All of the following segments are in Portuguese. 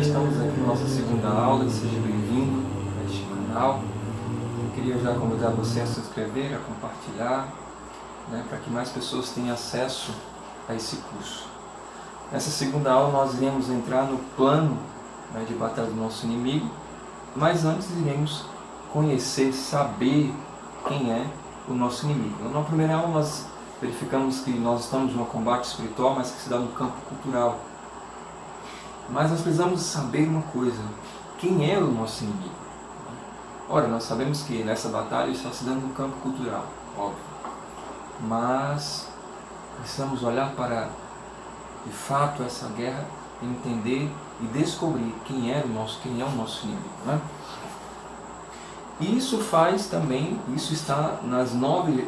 estamos aqui na nossa segunda aula, seja bem-vindo a este canal. Eu queria já convidar você a se inscrever, a compartilhar, para que mais pessoas tenham acesso a esse curso. Nessa segunda aula nós iremos entrar no plano de batalha do nosso inimigo, mas antes iremos conhecer, saber quem é o nosso inimigo. Na primeira aula nós verificamos que nós estamos num combate espiritual, mas que se dá no campo cultural. Mas nós precisamos saber uma coisa: quem é o nosso inimigo? Ora, nós sabemos que nessa batalha está se dando no campo cultural, óbvio. Mas precisamos olhar para, de fato, essa guerra, entender e descobrir quem é o nosso inimigo. E isso faz também, isso está nas 9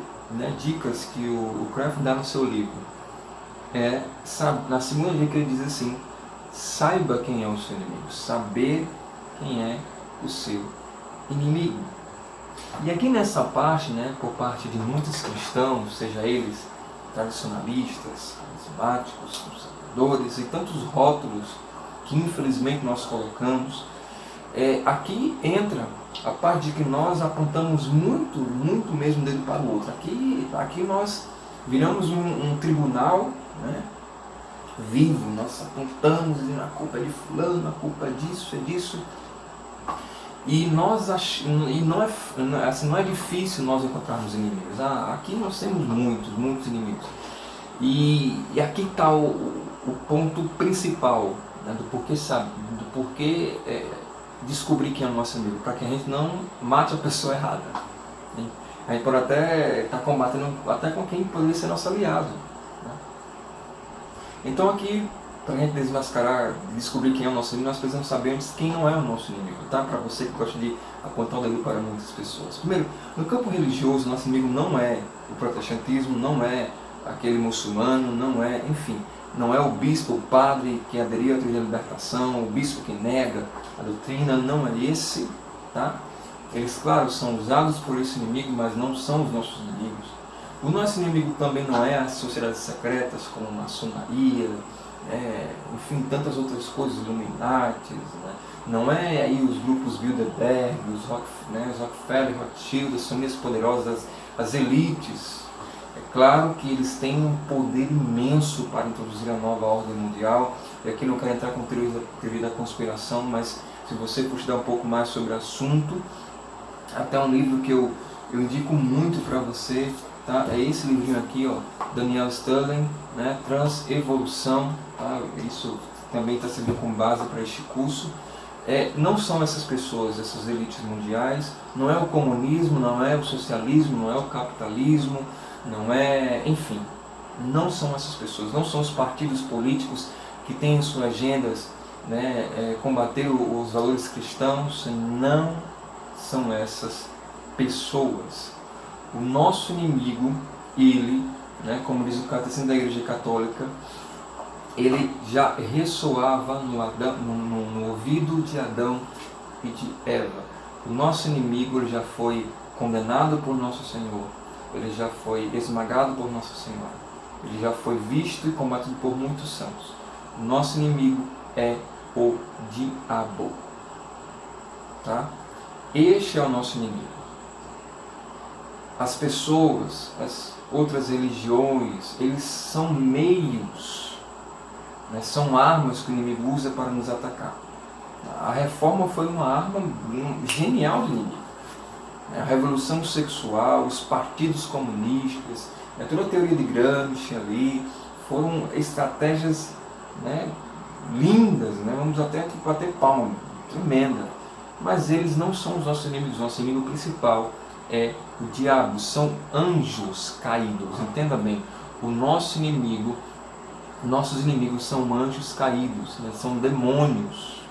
dicas que o Kraft dá no seu livro. Na segunda dica ele diz assim: saiba quem é o seu inimigo, saber quem é o seu inimigo. E aqui nessa parte, por parte de muitos cristãos, seja eles tradicionalistas, carismáticos, conservadores e tantos rótulos que infelizmente nós colocamos, aqui entra a parte de que nós apontamos muito mesmo dedo para o outro. Aqui nós viramos um tribunal, vivo, nós apontamos dizendo a culpa é de fulano, a culpa é disso. E não é difícil nós encontrarmos inimigos. Aqui nós temos muitos inimigos. E aqui está o ponto principal, do porquê descobrir quem é o nosso inimigo, para que a gente não mate a pessoa errada. A gente pode até estar combatendo até com quem poderia ser nosso aliado. Então aqui, para a gente desmascarar, descobrir quem é o nosso inimigo, nós precisamos saber quem não é o nosso inimigo, Para você que gosta de apontar o dedo para muitas pessoas. Primeiro, no campo religioso, nosso inimigo não é o protestantismo, não é aquele muçulmano, não é o bispo, o padre que aderiu à teoria da libertação, o bispo que nega a doutrina, não é esse, Eles, claro, são usados por esse inimigo, mas não são os nossos inimigos. O nosso inimigo também não é as sociedades secretas, como maçonaria, tantas outras coisas, Illuminatis, não é aí os grupos Bilderberg, os Rockefeller, Rothschild, as famílias poderosas, as elites. É claro que eles têm um poder imenso para introduzir a nova ordem mundial, e aqui não quero entrar com teoria da conspiração, mas se você for estudar um pouco mais sobre o assunto, até um livro que eu indico muito para você, é esse livrinho aqui, Daniel Sterling, Transevolução, Isso também está servindo como base para este curso. Não são essas pessoas, essas elites mundiais, não é o comunismo, não é o socialismo, não é o capitalismo, não são essas pessoas, não são os partidos políticos que têm em suas agendas combater os valores cristãos, não são essas pessoas. O nosso inimigo, ele, como diz o Catecismo da Igreja Católica, ele já ressoava no ouvido de Adão e de Eva. O nosso inimigo ele já foi condenado por nosso Senhor, ele já foi esmagado por nosso Senhor, ele já foi visto e combatido por muitos santos. O nosso inimigo é o diabo. Este é o nosso inimigo. As pessoas, as outras religiões, eles são meios, são armas que o inimigo usa para nos atacar. A reforma foi uma arma genial do inimigo. A revolução sexual, os partidos comunistas, toda a teoria de Gramsci ali, foram estratégias lindas, vamos até bater palma, tremenda. Mas eles não são os nossos inimigos. Nosso inimigo principal é o diabo, são anjos caídos. Entenda bem, nossos inimigos são anjos caídos, são demônios.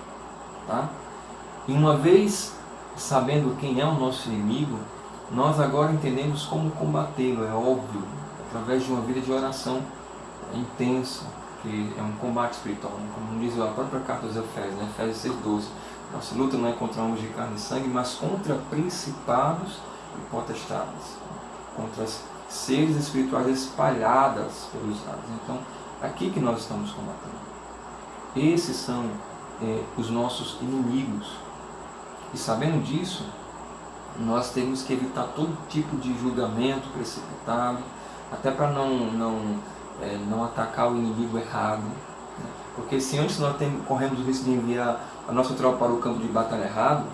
E uma vez sabendo quem é o nosso inimigo, nós agora entendemos como combatê-lo, é óbvio, através de uma vida de oração intensa, que é um combate espiritual, como diz a própria carta aos Efésios, Efésios 6,12. Nossa luta não é contra homens de carne e sangue, mas contra principados e potestades, contra seres espirituais espalhadas pelos lados. Então, aqui que nós estamos combatendo. Esses são os nossos inimigos. E sabendo disso, nós temos que evitar todo tipo de julgamento precipitado, até para não atacar o inimigo errado. Porque se antes nós corremos o risco de enviar a nossa tropa para o campo de batalha errado,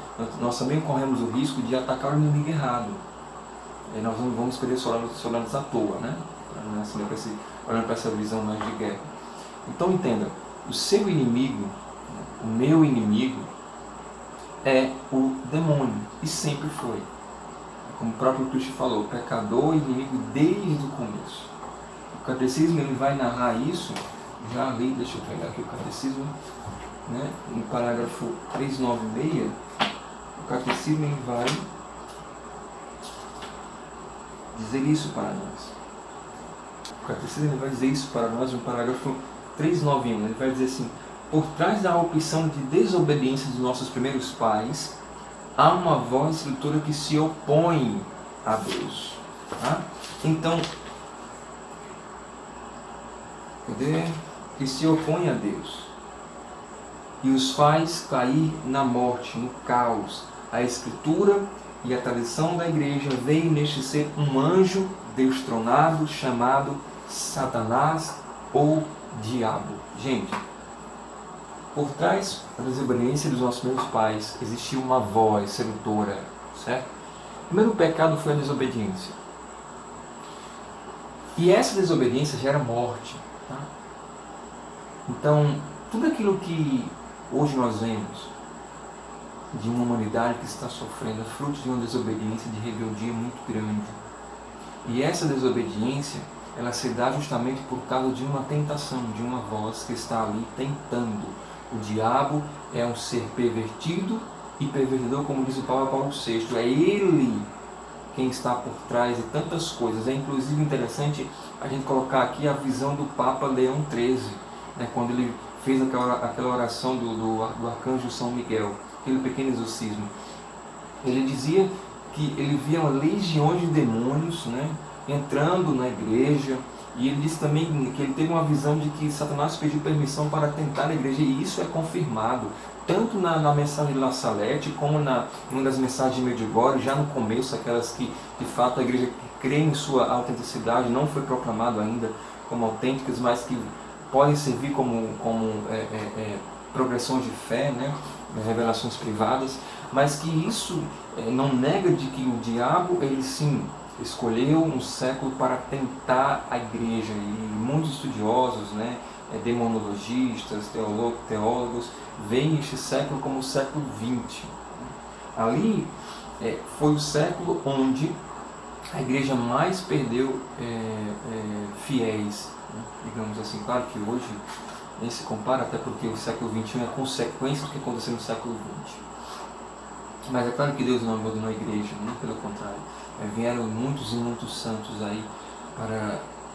nós também corremos o risco de atacar o inimigo errado. E nós não vamos perder soldados à toa, né? Olhando para essa visão mais de guerra. Então entenda, o seu inimigo, o meu inimigo, é o demônio, e sempre foi. Como o próprio Cristo falou, pecador e inimigo desde o começo. O catecismo ele vai narrar isso, já li, deixa eu pegar aqui o catecismo, né? No parágrafo 396, o catecismo ele vai dizer isso para nós. O catecismo ele vai dizer isso para nós no parágrafo 391, ele vai dizer assim: por trás da opção de desobediência dos nossos primeiros pais, há uma voz escritura que se opõe a Deus. Tá? Então, que se opõe a Deus e os faz cair na morte, no caos. A Escritura e a tradição da Igreja veem neste ser um anjo destronado chamado Satanás ou Diabo. Gente, por trás da desobediência dos nossos primeiros pais existiu uma voz sedutora, certo? O primeiro pecado foi a desobediência. E essa desobediência gera morte. Tá? Então, tudo aquilo que hoje nós vemos de uma humanidade que está sofrendo é fruto de uma desobediência, de rebeldia muito grande. E essa desobediência, ela se dá justamente por causa de uma tentação, de uma voz que está ali tentando. O diabo é um ser pervertido e pervertidor, como diz o Papa Paulo VI. É ele quem está por trás de tantas coisas. É inclusive interessante a gente colocar aqui a visão do Papa Leão XIII, né, quando ele fez aquela oração do arcanjo São Miguel, aquele pequeno exorcismo. Ele dizia que ele via legiões de demônios, né, entrando na igreja, e ele disse também que ele teve uma visão de que Satanás pediu permissão para tentar a igreja, e isso é confirmado, tanto na mensagem de La Salette, como em uma das mensagens de Medjugorje, já no começo, aquelas que de fato a igreja crê em sua autenticidade, não foi proclamado ainda como autênticas, mas que podem servir como progressões de fé, né? Revelações privadas, mas que isso não nega de que o diabo, ele sim, escolheu um século para tentar a igreja, e muitos estudiosos, né, demonologistas, teólogos, veem este século como o século XX. Ali foi o século onde a igreja mais perdeu fiéis, né, digamos assim. Claro que hoje nem se compara, até porque o século XXI é consequência do que aconteceu no século XX. Mas é claro que Deus não abandonou a igreja, né? Pelo contrário. Vieram muitos e muitos santos aí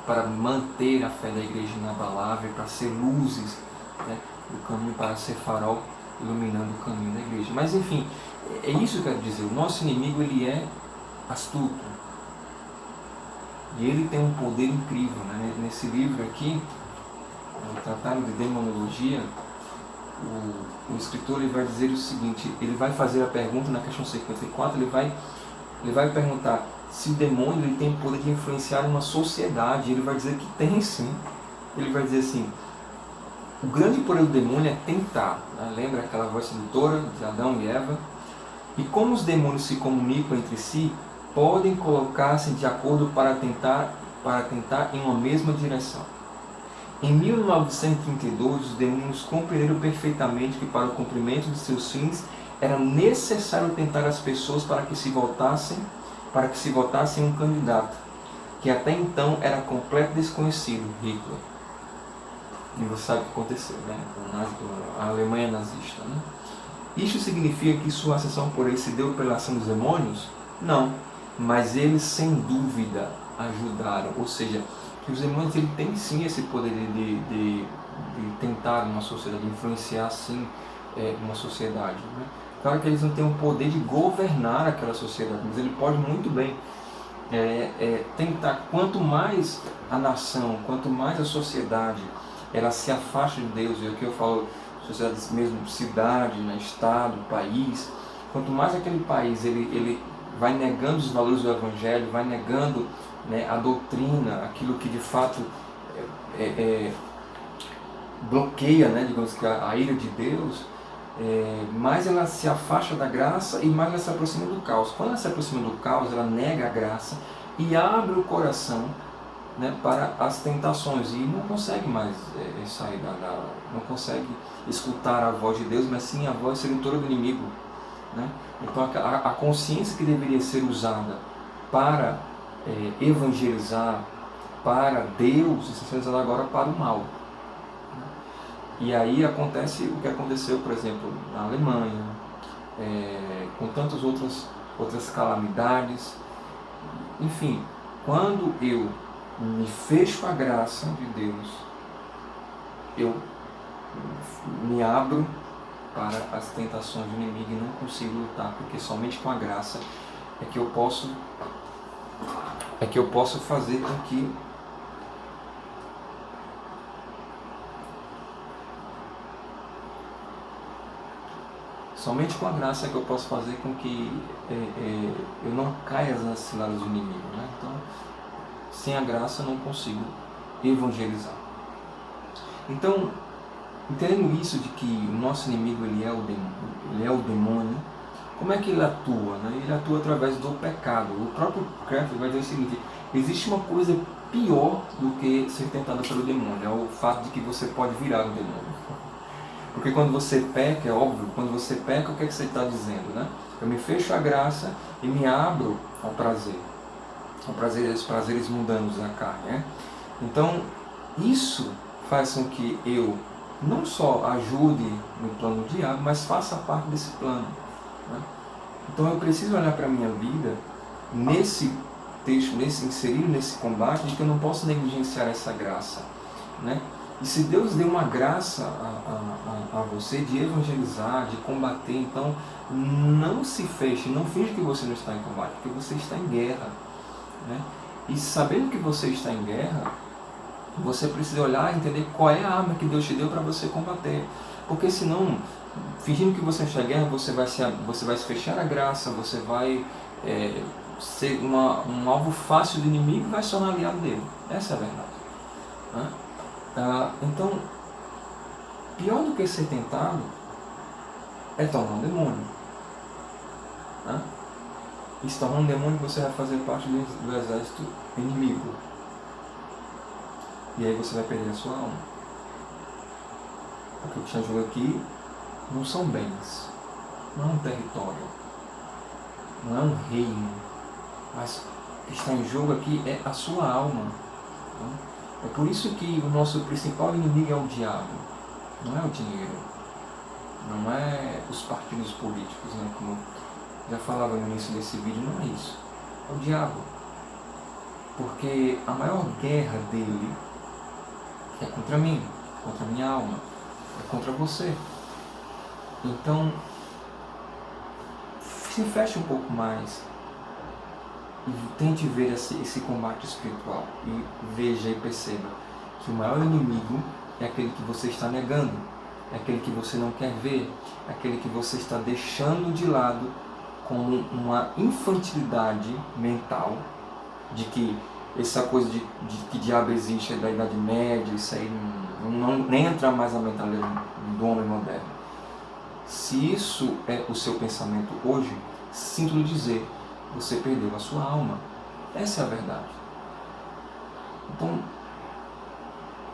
para manter a fé da igreja inabalável, para ser luzes, né, do caminho, para ser farol iluminando o caminho da igreja. Mas enfim, é isso que eu quero dizer. O nosso inimigo, ele é astuto. E ele tem um poder incrível, né? Nesse livro aqui, o Tratado de Demonologia, o escritor ele vai dizer o seguinte: ele vai fazer a pergunta na questão 54, ele vai perguntar se o demônio ele tem o poder de influenciar uma sociedade. Ele vai dizer que tem sim. Ele vai dizer assim: o grande poder do demônio é tentar, né? Lembra aquela voz sedutora de Adão e Eva? E como os demônios se comunicam entre si, podem colocar-se de acordo para tentar em uma mesma direção. Em 1932, os demônios compreenderam perfeitamente que para o cumprimento de seus fins era necessário tentar as pessoas para que se votassem em um candidato, que até então era completo desconhecido, Hitler. E você sabe o que aconteceu, né? A Alemanha nazista, né? Isso significa que sua ascensão por ele se deu pela ação dos demônios? Não, mas eles sem dúvida ajudaram, ou seja, que os demônios ele têm sim esse poder de tentar uma sociedade, de influenciar sim uma sociedade, né? Claro que eles não têm o poder de governar aquela sociedade, mas ele pode muito bem tentar. Quanto mais a nação, quanto mais a sociedade ela se afasta de Deus, e o que eu falo sociedades mesmo, cidade, né, estado, país, quanto mais aquele país ele vai negando os valores do Evangelho, vai negando, né, a doutrina, aquilo que de fato bloqueia, né, digamos que a ira de Deus, mais ela se afasta da graça e mais ela se aproxima do caos. Quando ela se aproxima do caos, ela nega a graça e abre o coração, né, para as tentações e não consegue mais sair não consegue escutar a voz de Deus, mas sim a voz sedutora do inimigo, né? Então a consciência que deveria ser usada para evangelizar para Deus está sendo usada agora para o mal. E aí acontece o que aconteceu, por exemplo, na Alemanha, com tantas outras calamidades. Enfim, quando eu me fecho à graça de Deus, eu me abro para as tentações do inimigo e não consigo lutar, porque somente com a graça é que eu posso fazer com que somente com a graça é que eu posso fazer com que eu não caia nas ciladas do inimigo, né? Então, sem a graça eu não consigo evangelizar. Então, entendendo isso de que o nosso inimigo ele é o demônio, como é que ele atua? Né? Ele atua através do pecado. O próprio Crefeld vai dizer o seguinte: existe uma coisa pior do que ser tentado pelo demônio, é o fato de que você pode virar o demônio. Porque quando você peca, é óbvio, quando você peca, o que é que você está dizendo? Né? Eu me fecho à graça e me abro ao prazer, aos prazeres mundanos da carne. Né? Então, isso faz com que eu não só ajude no plano do diabo, mas faça parte desse plano. Né? Então eu preciso olhar para a minha vida nesse texto, inserido nesse combate, de que eu não posso negligenciar essa graça. Né? E se Deus deu uma graça a você de evangelizar, de combater, então não se feche, não finge que você não está em combate, porque você está em guerra. Né? E sabendo que você está em guerra, você precisa olhar e entender qual é a arma que Deus te deu para você combater. Porque senão, fingindo que você está em guerra, você vai se fechar a graça, você vai ser um alvo fácil do inimigo e vai se tornar aliado dele. Essa é a verdade. Né? Então, pior do que ser tentado é tornar um demônio. Né? E se tornar um demônio, você vai fazer parte do exército inimigo. E aí você vai perder a sua alma. Porque o que está em jogo aqui não são bens, não é um território, não é um reino, mas o que está em jogo aqui é a sua alma. É por isso que o nosso principal inimigo é o diabo, não é o dinheiro, não é os partidos políticos, né? Como já falava no início desse vídeo, não é isso, é o diabo. Porque a maior guerra dele é contra mim, contra a minha alma, é contra você. Então, se feche um pouco mais e tente ver esse combate espiritual e veja e perceba que o maior inimigo é aquele que você está negando, é aquele que você não quer ver, é aquele que você está deixando de lado com uma infantilidade mental de que essa coisa de que diabo existe é da Idade Média, isso aí nem entra mais na mentalidade do homem moderno. Se isso é o seu pensamento hoje, sinto lhe dizer, você perdeu a sua alma. Essa é a verdade. Então,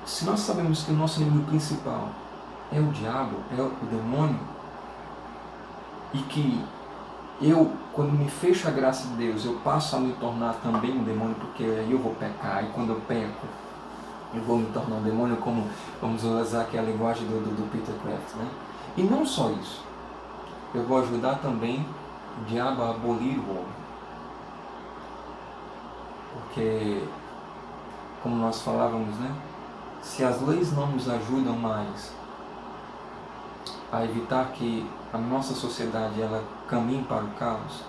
se nós sabemos que o nosso inimigo principal é o diabo, é o demônio, e que eu, quando me fecho a graça de Deus, eu passo a me tornar também um demônio, porque aí eu vou pecar, e quando eu peco, eu vou me tornar um demônio, como vamos usar aqui a linguagem do Peter Crefeld, né? E não só isso, eu vou ajudar também o diabo a abolir o homem. Porque, como nós falávamos, né? Se as leis não nos ajudam mais a evitar que a nossa sociedade ela caminhe para o caos,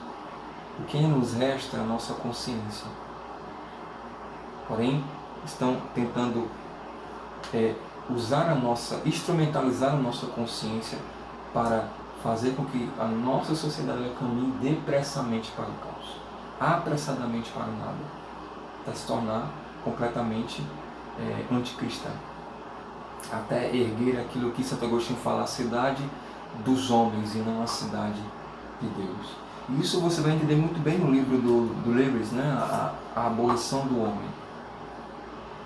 o que nos resta é a nossa consciência. Porém, estão tentando instrumentalizar a nossa consciência para fazer com que a nossa sociedade caminhe depressamente para o caos, apressadamente para o nada, até se tornar completamente anticristã, até erguer aquilo que Santo Agostinho fala, a cidade dos homens e não a cidade de Deus. E isso você vai entender muito bem no livro do Lewis, né? A abolição do homem.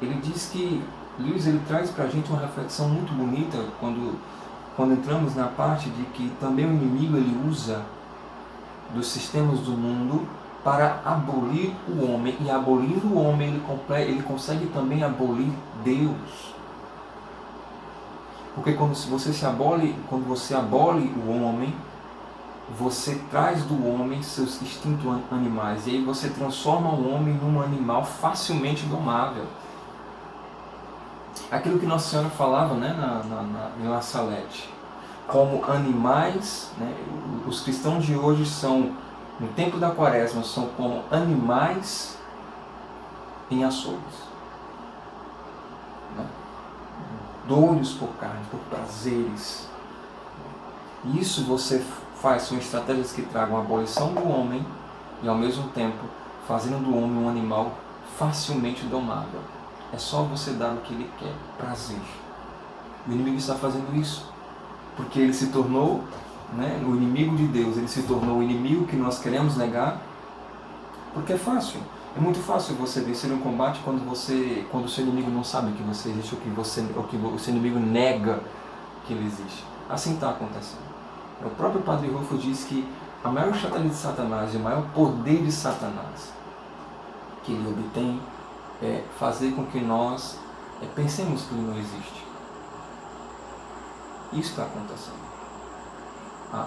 Ele diz que Lewis ele traz para a gente uma reflexão muito bonita quando entramos na parte de que também o inimigo ele usa dos sistemas do mundo para abolir o homem, e abolindo o homem ele consegue também abolir Deus. Porque quando você abole o homem, você traz do homem seus instintos animais, e aí você transforma o homem num animal facilmente domável. Aquilo que Nossa Senhora falava, né, em La Salette, como animais, né, os cristãos de hoje são, no tempo da Quaresma, são como animais em açougues, né? Doidos por carne, por prazeres. E isso você faz com estratégias que tragam a abolição do homem e ao mesmo tempo fazendo do homem um animal facilmente domável. É só você dar o que ele quer, prazer. O inimigo está fazendo isso porque ele se tornou, né, o inimigo de Deus, ele se tornou o inimigo que nós queremos negar, porque é fácil. É muito fácil você vencer um combate quando o seu inimigo não sabe que você existe, ou que o seu inimigo nega que ele existe. Assim está acontecendo. O próprio Padre Rufo diz que a maior estratégia de Satanás e o maior poder de Satanás que ele obtém é fazer com que nós pensemos que ele não existe. Isso está acontecendo. A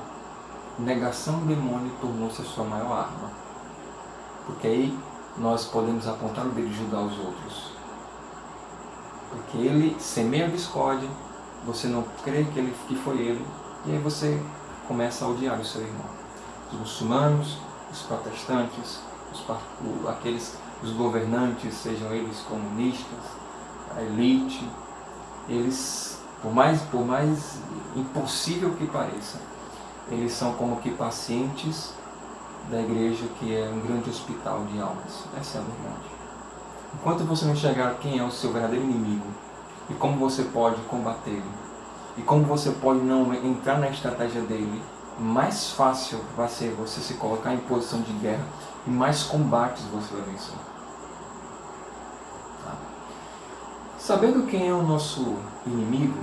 negação do demônio tornou-se a sua maior arma. Porque aí nós podemos apontar o dedo e julgar os outros. Porque ele semeia a discórdia, você não crê que foi ele, e aí você começa a odiar o seu irmão. Os muçulmanos, os protestantes, os governantes, sejam eles comunistas, a elite, eles, por mais impossível que pareça, eles são como que pacientes da igreja, que é um grande hospital de almas. Essa é a verdade. Enquanto você não enxergar quem é o seu verdadeiro inimigo e como você pode combatê-lo, e como você pode não entrar na estratégia dele, mais fácil vai ser você se colocar em posição de guerra e mais combates você vai vencer. Tá? Sabendo quem é o nosso inimigo,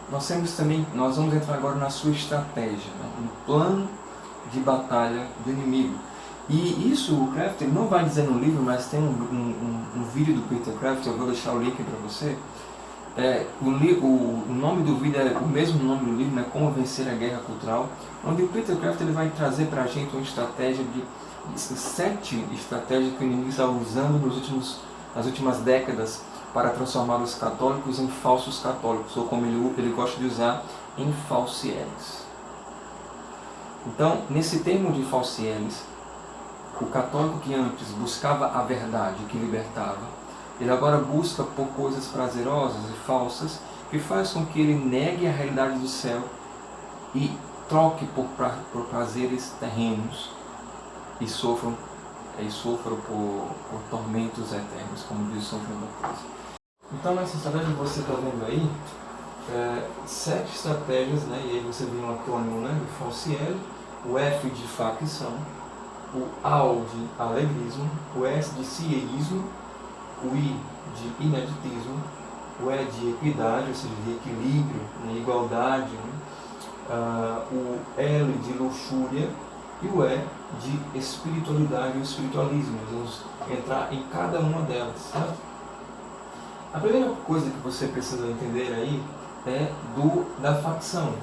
nós vamos entrar agora na sua estratégia, né? No plano de batalha do inimigo. E isso o Kraft não vai dizer no livro, mas tem um vídeo do Peter Kraft, eu vou deixar o link para você. O nome do vídeo é o mesmo nome do livro, né? Como Vencer a Guerra Cultural, onde o Peter Kraft ele vai trazer para a gente uma estratégia de 7 estratégias que o inimigo está usando nas últimas décadas para transformar os católicos em falsos católicos, ou como ele gosta de usar, em falcieles. Então, nesse termo de falcieles, o católico que antes buscava a verdade, que libertava, ele agora busca por coisas prazerosas e falsas, que faz com que ele negue a realidade do céu e troque por prazeres terrenos e sofra por tormentos eternos, como diz São João da Cruz. Então, nessa estratégia que você está vendo aí, 7 estratégias, né? E aí você vê um acrônimo, né, de falciele, o F de facção, o AL de alegrismo, o S de cieísmo, o I de ineditismo, o E de equidade, ou seja, de equilíbrio, né, igualdade, né? O L de luxúria e o E de espiritualidade e espiritualismo. Nós vamos entrar em cada uma delas, certo? A primeira coisa que você precisa entender aí é da facção.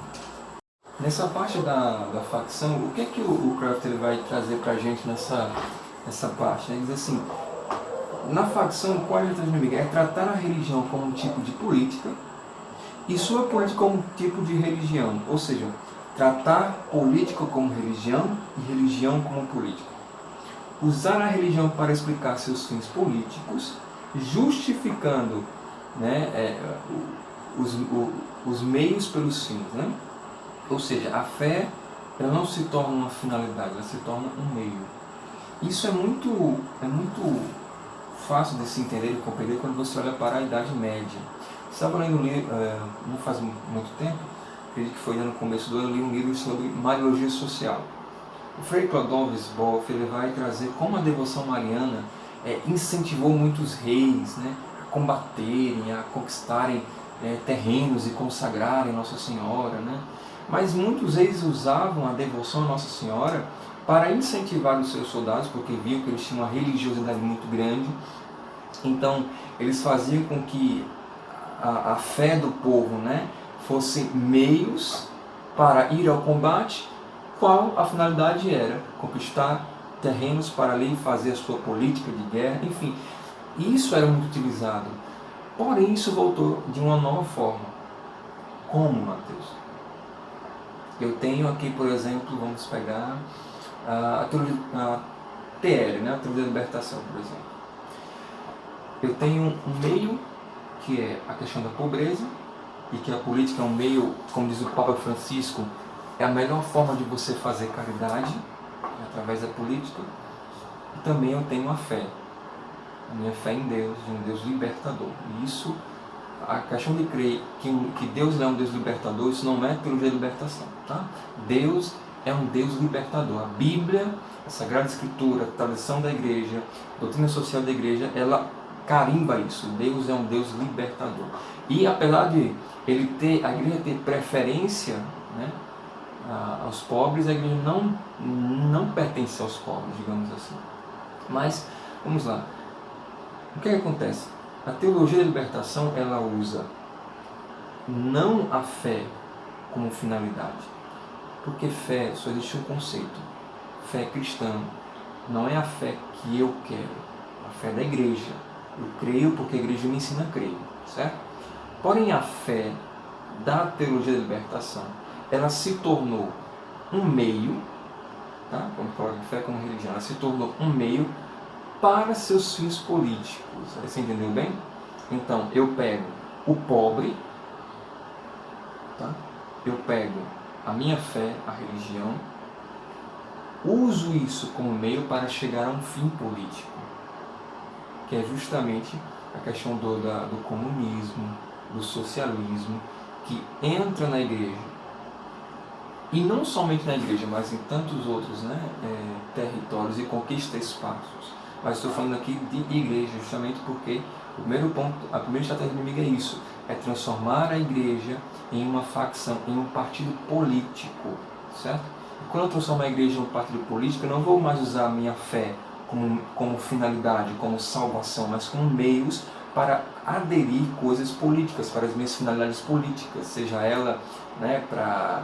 Nessa parte da facção, o que é que o Kraft ele vai trazer para a gente nessa parte? Ele diz assim, na facção, qual é a estratégia inimiga? É tratar a religião como um tipo de política e sua política como um tipo de religião. Ou seja, tratar política como religião e religião como política. Usar a religião para explicar seus fins políticos, justificando, né, os meios pelos fins, né? Ou seja, a fé ela não se torna uma finalidade, ela se torna um meio. Isso é muito fácil de se entender e compreender quando você olha para a Idade Média. Estava lendo um livro, não faz muito tempo, acredito que foi no começo do ano, eu li um livro sobre Mariologia Social. O Frei Clodovis Boff ele vai trazer como a devoção mariana incentivou muitos reis, né, a combaterem, a conquistarem terrenos e consagrarem Nossa Senhora, né? Mas muitos reis usavam a devoção a Nossa Senhora para incentivar os seus soldados, porque viam que eles tinham uma religiosidade muito grande. Então, eles faziam com que a fé do povo, né, fosse meios para ir ao combate, qual a finalidade era conquistar terrenos para ali fazer a sua política de guerra, enfim. Isso era muito utilizado. Porém, isso voltou de uma nova forma. Como, Mateus? Eu tenho aqui, por exemplo, vamos pegar a TL, né? A Teologia da Libertação, por exemplo. Eu tenho um meio que é a questão da pobreza, e que a política é um meio, como diz o Papa Francisco, é a melhor forma de você fazer caridade, através da política. E também eu tenho a fé, a minha fé em Deus, de um Deus libertador. E isso, a questão de crer que Deus é um Deus libertador, isso não é teologia de libertação, tá? Deus é um Deus libertador. A Bíblia, a Sagrada Escritura, a tradição da igreja, a doutrina social da igreja, ela carimba isso. Deus é um Deus libertador. E apesar de a igreja ter preferência, né, aos pobres, a igreja não pertence aos pobres, digamos assim. Mas, vamos lá. O que acontece? A teologia da libertação, ela usa não a fé como finalidade. Porque fé, só existe um conceito. Fé cristã. Não é a fé que eu quero. A fé da igreja. Eu creio porque a igreja me ensina a crer. Certo? Porém, a fé da teologia da libertação, ela se tornou um meio, tá? Quando coloca fé como religião, ela se tornou um meio para seus fins políticos. Você entendeu bem? Então, eu pego o pobre, tá? Eu pego a minha fé, a religião, uso isso como meio para chegar a um fim político, que é justamente a questão do comunismo, do socialismo, que entra na igreja. E não somente na igreja, mas em tantos outros, né, territórios e conquista espaços. Mas estou falando aqui de igreja, justamente porque o primeiro ponto, a primeira estratégia do inimigo é isso, é transformar a igreja em uma facção, em um partido político, certo? E quando eu transformo a igreja em um partido político, eu não vou mais usar a minha fé como finalidade, como salvação, mas como meios para aderir coisas políticas, para as minhas finalidades políticas, seja ela, né, para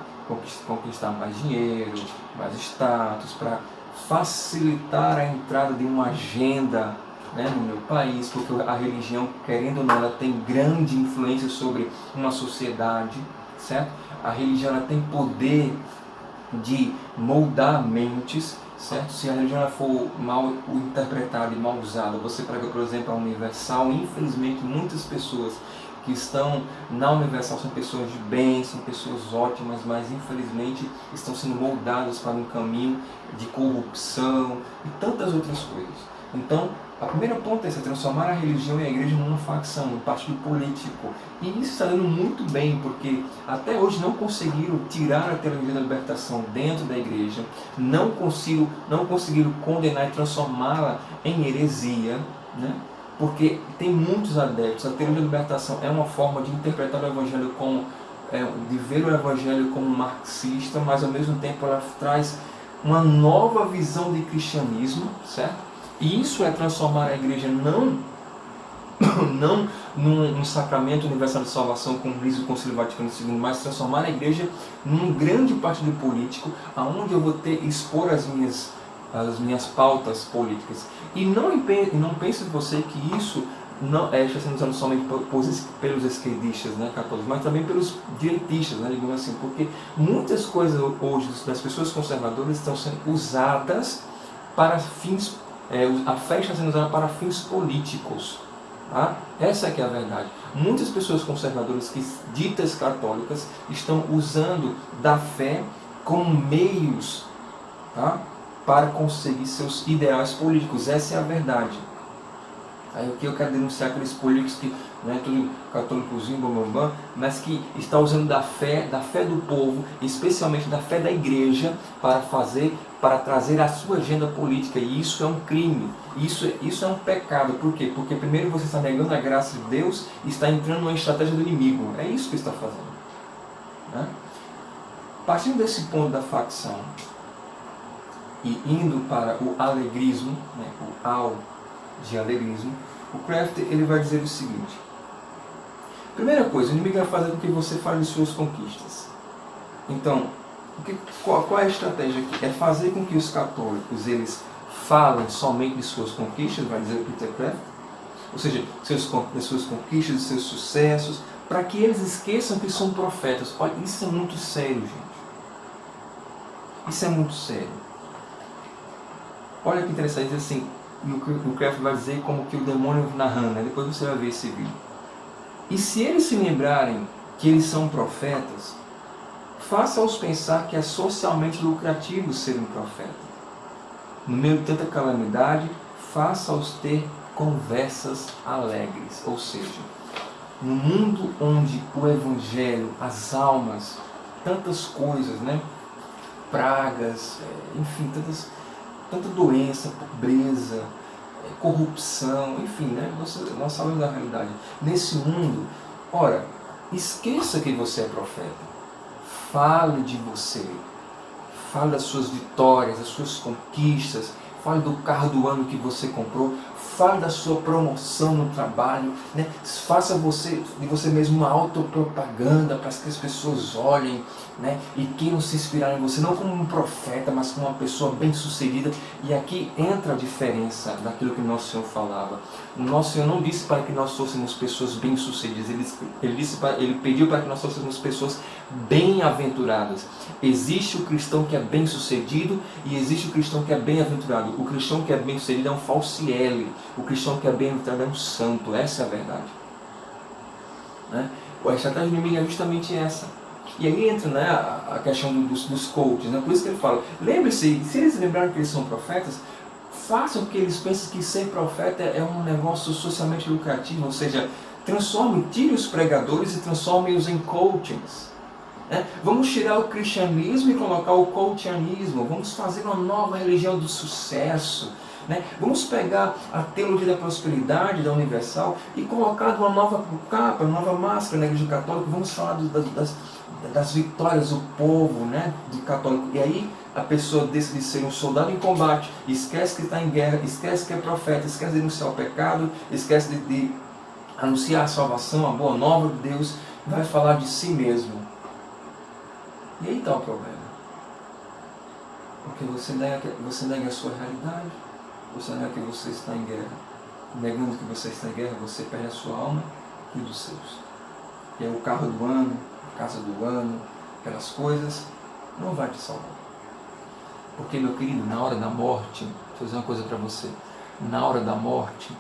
conquistar mais dinheiro, mais status, para facilitar a entrada de uma agenda, né, no meu país, porque a religião, querendo ou não, ela tem grande influência sobre uma sociedade, certo? A religião ela tem poder de moldar mentes, certo? Se a religião for mal interpretada e mal usada, você prega, por exemplo, a Universal, infelizmente muitas pessoas que estão na Universal são pessoas de bem, são pessoas ótimas, mas infelizmente estão sendo moldadas para um caminho de corrupção e tantas outras coisas. Então, a primeira ponta é transformar a religião e a igreja numa facção, num partido político. E isso está dando muito bem, porque até hoje não conseguiram tirar a teologia da libertação dentro da igreja, não conseguiram condenar e transformá-la em heresia, né? Porque tem muitos adeptos. A teologia da libertação é uma forma de interpretar o evangelho como, de ver o evangelho como marxista, mas ao mesmo tempo ela traz uma nova visão de cristianismo, certo? E isso é transformar a igreja não num sacramento universal de salvação, como diz o Concílio Vaticano II, mas transformar a igreja num grande partido político, aonde eu vou expor as minhas pautas políticas. E não pense você que isso não está sendo usado somente pelos esquerdistas, né, católicos, mas também pelos direitistas, né, digamos assim, porque muitas coisas hoje das pessoas conservadoras estão sendo usadas para fins a fé está sendo usada para fins políticos, Tá? Essa é que é a verdade. Muitas pessoas conservadoras, ditas católicas, estão usando da fé como meios, tá, para conseguir seus ideais políticos. Essa é a verdade. Aí o que eu quero denunciar aqueles políticos que não é tudo católicozinho, bambambam, mas que está usando da fé do povo, especialmente da fé da igreja, para trazer a sua agenda política. E isso é um crime, isso é um pecado. Por quê? Porque primeiro você está negando a graça de Deus e está entrando numa estratégia do inimigo. É isso que está fazendo. Né? Partindo desse ponto da facção e indo para o alegrismo, né, o ao de alegrismo, o Kraft ele vai dizer o seguinte: primeira coisa, o inimigo vai fazer com que você fale de suas conquistas. Então, qual é a estratégia aqui? É fazer com que os católicos eles falem somente de suas conquistas, vai dizer o Peter Kraft, ou seja, de suas conquistas, de seus sucessos, para que eles esqueçam que são profetas. Olha, isso é muito sério, gente. Isso é muito sério. Olha que interessante, diz assim, o Kraft vai dizer como que o demônio narrando, né? Depois você vai ver esse vídeo. E se eles se lembrarem que eles são profetas, faça-os pensar que é socialmente lucrativo ser um profeta. No meio de tanta calamidade, faça-os ter conversas alegres. Ou seja, no mundo onde o evangelho, as almas, tantas coisas, né? Pragas, enfim, tanta doença, pobreza, corrupção, enfim, né? Nós sabemos da realidade. Nesse mundo, ora, esqueça que você é profeta. Fale de você. Fale das suas vitórias, das suas conquistas. Fale do carro do ano que você comprou. Fale da sua promoção no trabalho. Né? Faça de você mesmo uma autopropaganda para que as pessoas olhem, né? E queiram se inspirar em você. Não como um profeta, mas como uma pessoa bem-sucedida. E aqui entra a diferença daquilo que nosso Senhor falava. O nosso Senhor não disse para que nós fôssemos pessoas bem-sucedidas. Ele pediu para que nós fôssemos pessoas bem-aventuradas. Existe o cristão que é bem-sucedido e existe o cristão que é bem-aventurado. O cristão que é bem-sucedido é um falciele. O cristão que é bem-aventurado é um santo. Essa é a verdade. Né? A estratégia do inimigo é justamente essa. E aí entra, né, a questão dos coaches. Né? Por isso que ele fala, lembre-se, se eles lembrarem que eles são profetas, façam que eles pensem que ser profeta é um negócio socialmente lucrativo. Ou seja, tire os pregadores e transforme-os em coachings. Vamos tirar o cristianismo e colocar o coachianismo. Vamos fazer uma nova religião do sucesso. Vamos pegar a teologia da prosperidade, da Universal, e colocar uma nova capa, uma nova máscara na Igreja Católica. Vamos falar das vitórias do povo, do católico. E aí a pessoa decide ser um soldado em combate, esquece que está em guerra, esquece que é profeta, esquece de denunciar o pecado, esquece de anunciar a salvação, a boa nova de Deus, vai falar de si mesmo. E aí está o problema. Porque você nega a sua realidade, você nega que você está em guerra. Negando que você está em guerra, você perde a sua alma e dos seus. E aí o carro do ano, a casa do ano, aquelas coisas, não vai te salvar. Porque, meu querido, na hora da morte, vou dizer uma coisa para você, na hora da morte,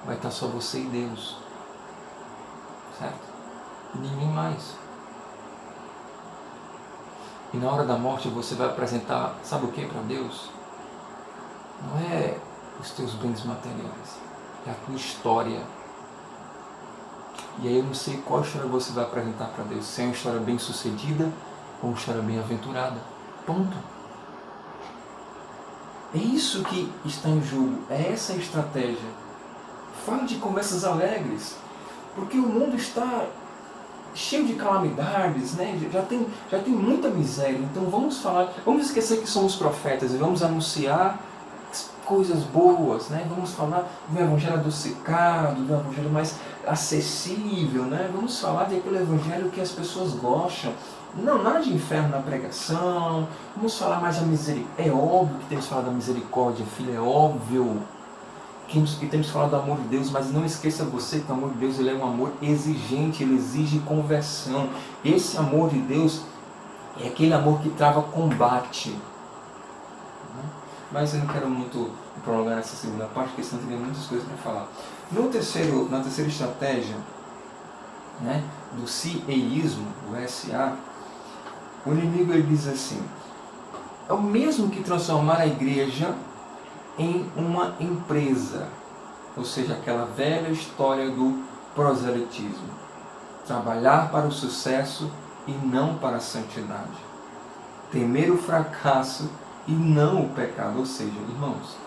vai estar só você e Deus. Certo? E ninguém mais. E na hora da morte você vai apresentar, sabe o que para Deus? Não é os teus bens materiais, é a tua história. E aí eu não sei qual história você vai apresentar para Deus, se é uma história bem sucedida ou uma história bem aventurada. Ponto. É isso que está em jogo, é essa a estratégia. Fale de conversas alegres, porque o mundo está cheio de calamidades, já tem muita miséria. Então vamos esquecer que somos profetas e vamos anunciar coisas boas, Vamos falar do evangelho adocicado, do evangelho mais acessível, Vamos falar daquele evangelho que as pessoas gostam. Não, nada de inferno na pregação. Vamos falar mais da misericórdia. É óbvio que temos que falar da misericórdia, filho, é óbvio que temos que falar do amor de Deus, mas não esqueça você que o amor de Deus ele é um amor exigente, ele exige conversão. Esse amor de Deus é aquele amor que trava combate. Mas eu não quero muito prolongar nessa segunda parte, porque senão teria muitas coisas para falar. Na terceira estratégia, né, do CEIsmo, o SA, o inimigo ele diz assim: é o mesmo que transformar a igreja em uma empresa, ou seja, aquela velha história do proselitismo, trabalhar para o sucesso e não para a santidade, temer o fracasso e não o pecado. Ou seja, irmãos,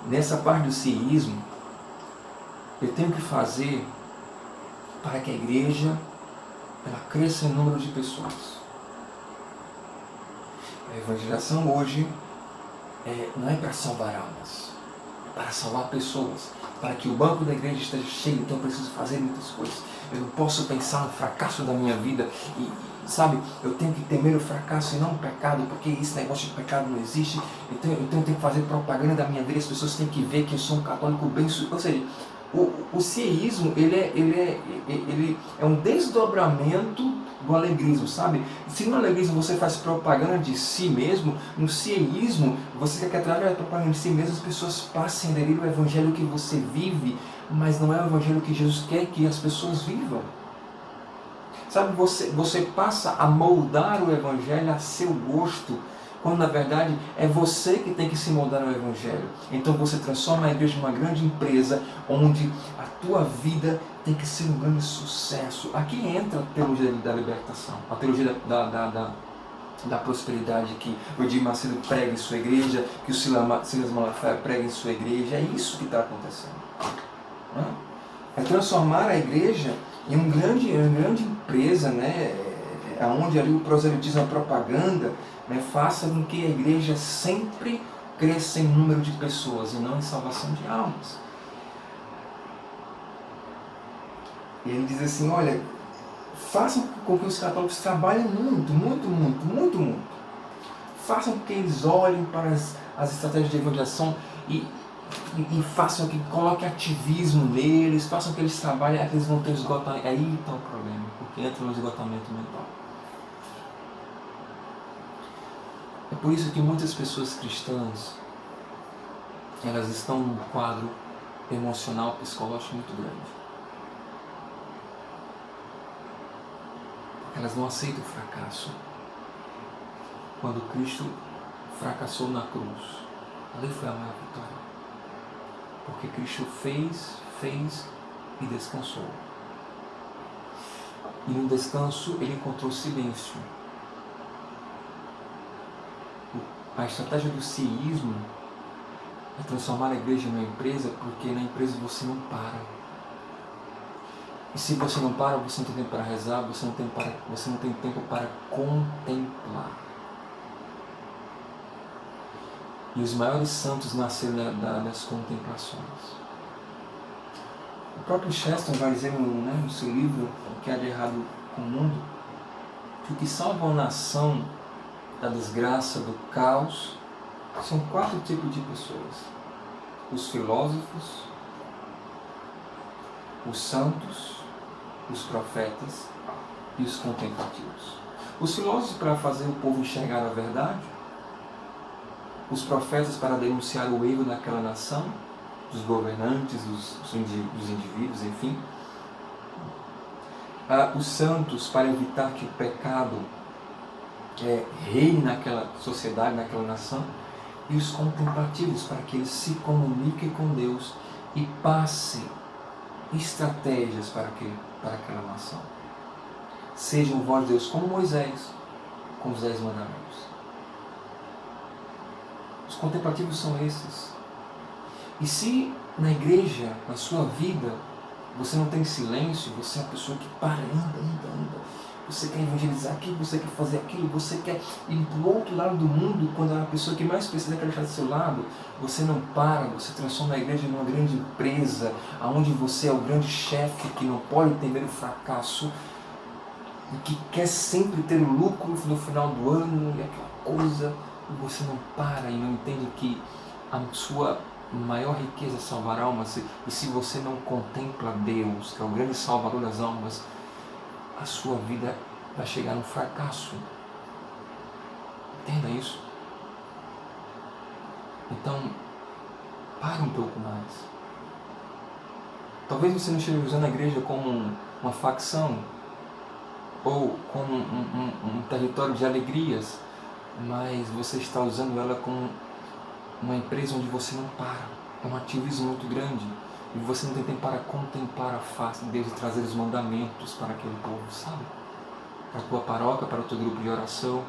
nessa parte do ciísmo, eu tenho que fazer para que a igreja ela cresça em número de pessoas. A evangelização hoje não é para salvar almas, é para salvar pessoas, para que o banco da igreja esteja cheio. Então eu preciso fazer muitas coisas. Eu não posso pensar no fracasso da minha vida e, sabe, eu tenho que temer o fracasso e não o pecado, porque esse negócio de pecado não existe. Então eu tenho que fazer propaganda da minha vida, as pessoas têm que ver que eu sou um católico bem-sucedido. Ou seja, o cieísmo ele é um desdobramento do alegrismo, sabe? Se no alegrismo você faz propaganda de si mesmo, no cieísmo você quer que através da propaganda de si mesmo as pessoas passem a aderir ao evangelho que você vive, mas não é o evangelho que Jesus quer que as pessoas vivam. Sabe, você passa a moldar o evangelho a seu gosto, quando na verdade é você que tem que se moldar ao evangelho. Então você transforma a igreja em uma grande empresa, onde a tua vida tem que ser um grande sucesso. Aqui entra a teologia da libertação, a teologia da prosperidade que o Edir Macedo prega em sua igreja, que o Silas Malafaia prega em sua igreja. É isso que está acontecendo. É transformar a igreja em uma grande empresa, né, onde ali o proselitismo, a propaganda, né, faça com que a igreja sempre cresça em número de pessoas e não em salvação de almas. E ele diz assim: olha, façam com que os católicos trabalhem muito. Façam com que eles olhem para as estratégias de evangelização e façam que coloquem ativismo neles, façam que eles trabalhem, que eles vão ter esgotamento. Aí está o problema, porque entra no esgotamento mental. É por isso que muitas pessoas cristãs, elas estão num quadro emocional, psicológico muito grande. Elas não aceitam o fracasso. Quando Cristo fracassou na cruz, ali foi a maior vitória. Porque Cristo fez e descansou. E no descanso ele encontrou silêncio. A estratégia do ciísmo é transformar a igreja em uma empresa, porque na empresa você não para. E se você não para, você não tem tempo para rezar, você não tem tempo para contemplar. E os maiores santos nasceram das contemplações. O próprio Chesterton vai dizer no seu livro, O que há de errado com o mundo, que o que salva uma nação da desgraça, do caos, são 4 tipos de pessoas: os filósofos, os santos, os profetas e os contemplativos. Os filósofos para fazer o povo enxergar a verdade, os profetas para denunciar o erro daquela nação, dos governantes, dos indivíduos, enfim. Os santos para evitar que o pecado reine naquela sociedade, naquela nação. E os contemplativos para que eles se comuniquem com Deus e passem estratégias para aquela nação. Sejam voz de Deus como Moisés, com os 10 mandamentos. Os contemplativos são esses. E se na igreja, na sua vida, você não tem silêncio, você é a pessoa que para, anda. Você quer evangelizar aquilo, você quer fazer aquilo, você quer ir para o outro lado do mundo, quando a pessoa que mais precisa quer estar do seu lado, você não para, você transforma a igreja numa grande empresa, onde você é o grande chefe que não pode temer o fracasso e que quer sempre ter o lucro no final do ano e aquela coisa, e você não para e não entende que a sua maior riqueza é salvar almas, e se você não contempla Deus, que é o grande salvador das almas, a sua vida vai chegar no fracasso. Entenda isso. Então, pare um pouco mais. Talvez você não esteja usando a igreja como uma facção ou como um território de alegrias, mas você está usando ela como uma empresa onde você não para. É um ativismo muito grande. E você não tem tempo para contemplar a face de Deus e trazer os mandamentos para aquele povo, sabe? Para a tua paróquia, para o teu grupo de oração,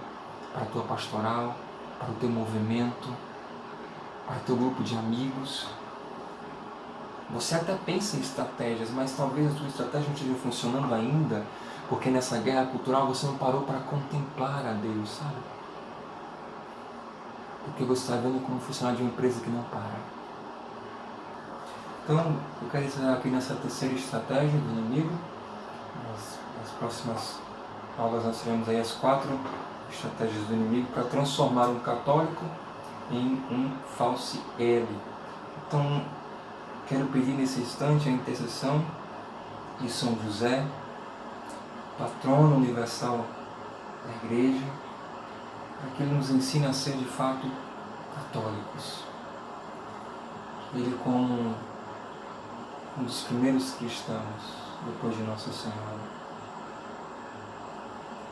para a tua pastoral, para o teu movimento, para o teu grupo de amigos. Você até pensa em estratégias, mas talvez a tua estratégia não esteja funcionando ainda, porque nessa guerra cultural você não parou para contemplar a Deus, sabe? Porque você está vendo como funcionar de uma empresa que não para. Então, eu quero ensinar aqui nessa terceira estratégia do inimigo. Nas próximas aulas nós teremos aí as 4 estratégias do inimigo para transformar um católico em um falciele. Então, quero pedir nesse instante a intercessão de São José, patrono universal da Igreja, para que ele nos ensine a ser de fato católicos. Ele, como um dos primeiros cristãos, depois de Nossa Senhora,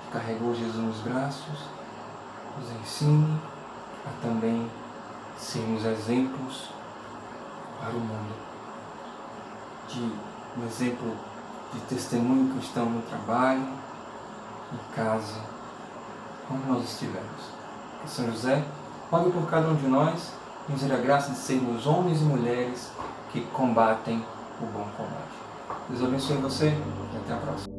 que carregou Jesus nos braços, nos ensine a também sermos exemplos para o mundo, um exemplo de testemunho cristão no trabalho, em casa, onde nós estivermos. Que São José rogue por cada um de nós e nos dê a graça de sermos homens e mulheres que combatem o bom combate. Deus abençoe você e até a próxima.